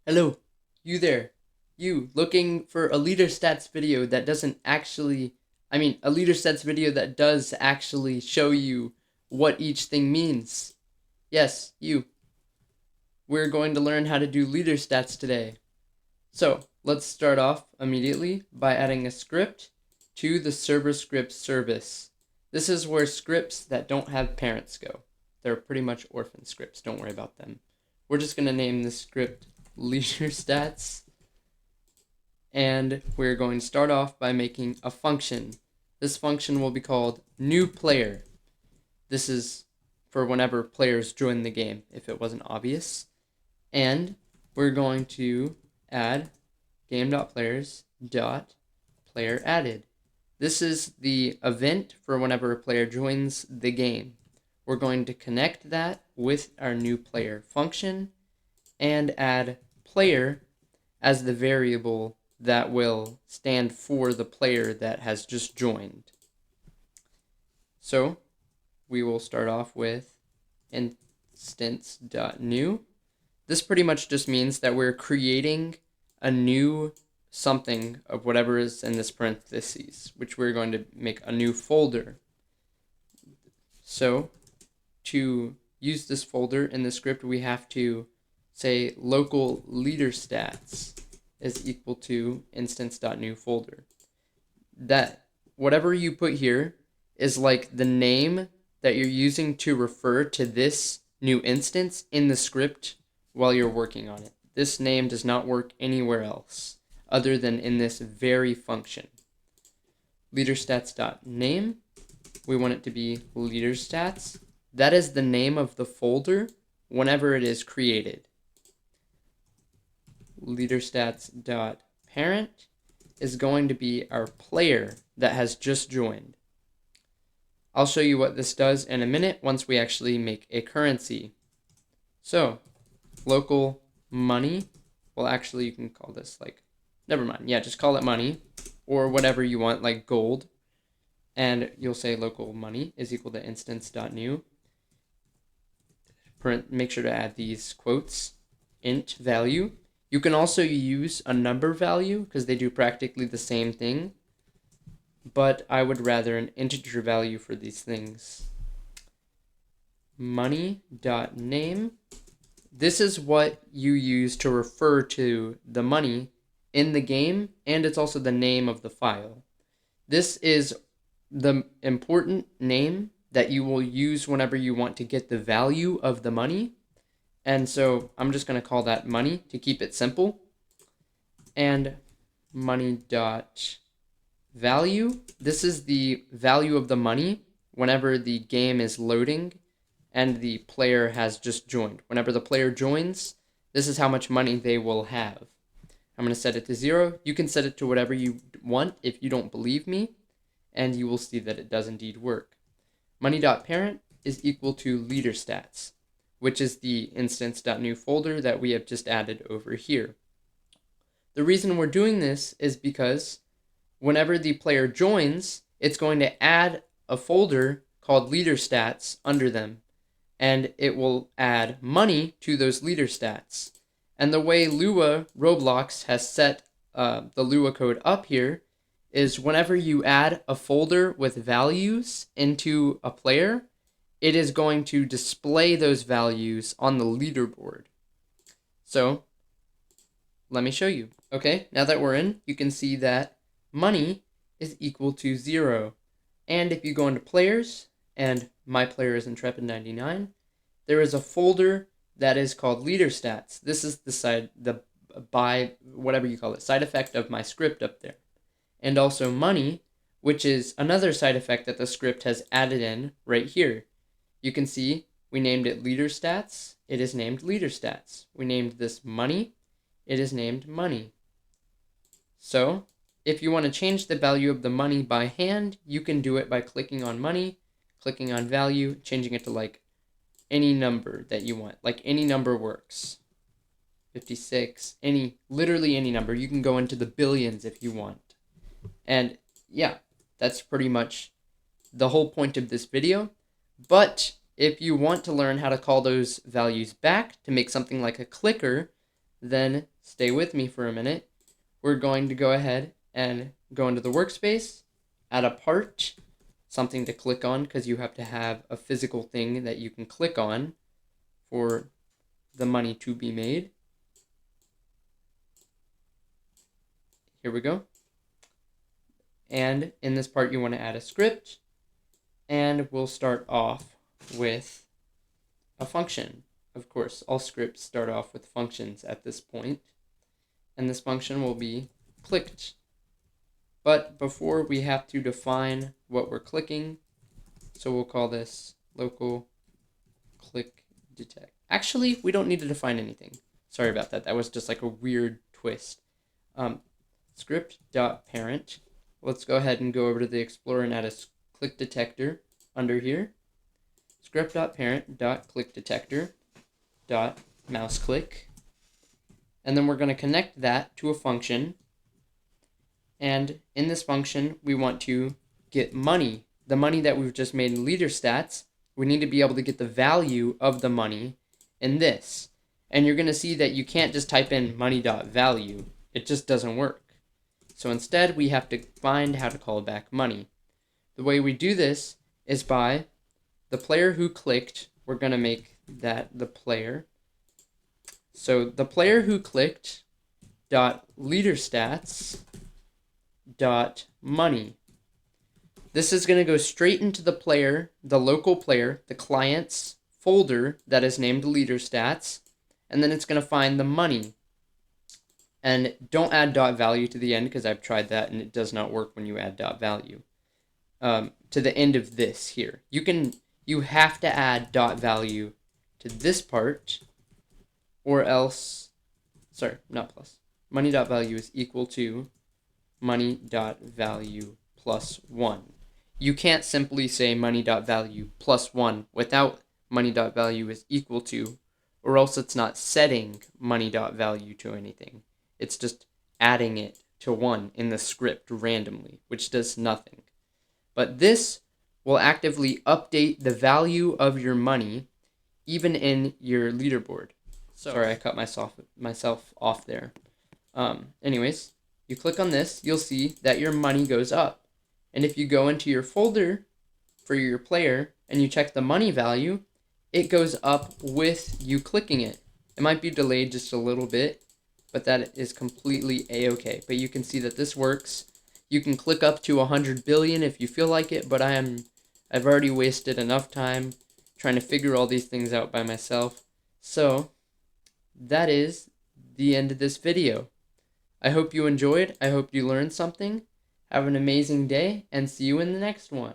Hello, you there. You looking for a Leaderstats video that doesn't actually, a Leaderstats video that does actually show you what each thing means. Yes, you. We're going to learn how to do Leaderstats today. So, let's start off immediately by adding a script to the server script service. This is where scripts that don't have parents go. They're pretty much orphan scripts, don't worry about them. We're just going to name this script Leaderstats, and we're going to start off by making a function. This function will be called new player. This is for whenever players join the game, if it wasn't obvious. And we're going to add game.players.player added. This is the event for whenever a player joins the game. We're going to connect that with our new player function and add player as the variable that will stand for the player that has just joined. So we will start off with instance.new. This pretty much just means that we're creating a new something of whatever is in this parentheses, which we're going to make a new folder. So to use this folder in the script, we have to say local leaderstats is equal to instance.new folder. That whatever you put here is like the name that you're using to refer to this new instance in the script while you're working on it. This name does not work anywhere else other than in this very function. Leaderstats.name, we want it to be leaderstats. That is the name of the folder whenever it is created. Leaderstats.parent is going to be our player that has just joined. I'll show you what this does in a minute once we actually make a currency. So, local money, well actually you can call this never mind, yeah, just call it money or whatever you want, like gold. And you'll say local money is equal to instance.new. Make sure to add these quotes, int value. You can also use a number value because they do practically the same thing, but I would rather an integer value for these things. Money.name. This is what you use to refer to the money in the game, and it's also the name of the file. This is the important name that you will use whenever you want to get the value of the money. And so I'm just going to call that money to keep it simple. And money.value, this is the value of the money whenever the game is loading and the player has just joined. Whenever the player joins, this is how much money they will have. I'm going to set it to 0. You can set it to whatever you want if you don't believe me, and you will see that it does indeed work. Money.parent is equal to leaderstats, which is the instance.new folder that we have just added over here. The reason we're doing this is because whenever the player joins, it's going to add a folder called leaderstats under them, and it will add money to those leaderstats. And the way Lua Roblox has set the Lua code up here is whenever you add a folder with values into a player, it is going to display those values on the leaderboard. So let me show you. Okay, now that we're in, you can see that money is equal to 0. And if you go into players, and my player is Intrepid99, there is a folder that is called leaderstats. This is the side effect of my script up there. And also money, which is another side effect that the script has added in right here. You can see we named it leaderstats. It is named leaderstats. We named this money. It is named money. So if you want to change the value of the money by hand, you can do it by clicking on money, clicking on value, changing it to like any number that you want. Like any number works. 56, literally any number. You can go into the billions if you want. And yeah, that's pretty much the whole point of this video. But if you want to learn how to call those values back to make something like a clicker, then stay with me for a minute. We're going to go ahead and go into the workspace, add a part, something to click on because you have to have a physical thing that you can click on for the money to be made. Here we go. And in this part, you want to add a script, and we'll start off with a function. Of course, all scripts start off with functions at this point, and this function will be clicked. But before, we have to define what we're clicking, so we'll call this local click detect. Actually, we don't need to define anything. Sorry about that. That was just like a weird twist. Script.parent. Let's go ahead and go over to the Explorer and add a click detector under here. Script.parent.clickDetector.mouseClick. And then we're going to connect that to a function. And in this function, we want to get money. The money that we've just made in Leaderstats, we need to be able to get the value of the money in this. And you're going to see that you can't just type in money.value. It just doesn't work. So instead, we have to find how to call back money. The way we do this is by the player who clicked. We're going to make that the player. So the player who clicked dot leaderstats dot money. This is going to go straight into the player, the local player, the client's folder that is named Leaderstats, and then it's going to find the money. And don't add dot value to the end because I've tried that and it does not work when you add dot value to the end of this here. You have to add dot value to this part, or else, sorry, not plus. Money.value is equal to money.value plus 1. You can't simply say money.value plus 1 without money.value is equal to, or else it's not setting money.value to anything. It's just adding it to 1 in the script randomly, which does nothing. But this will actively update the value of your money even in your leaderboard. Sorry, I cut myself off there. Anyways, you click on this, you'll see that your money goes up. And if you go into your folder for your player and you check the money value, it goes up with you clicking it. It might be delayed just a little bit, but that is completely a-okay. But you can see that this works. You can click up to 100 billion if you feel like it, but I've already wasted enough time trying to figure all these things out by myself. So that is the end of this video. I hope you enjoyed. I hope you learned something. Have an amazing day and see you in the next one.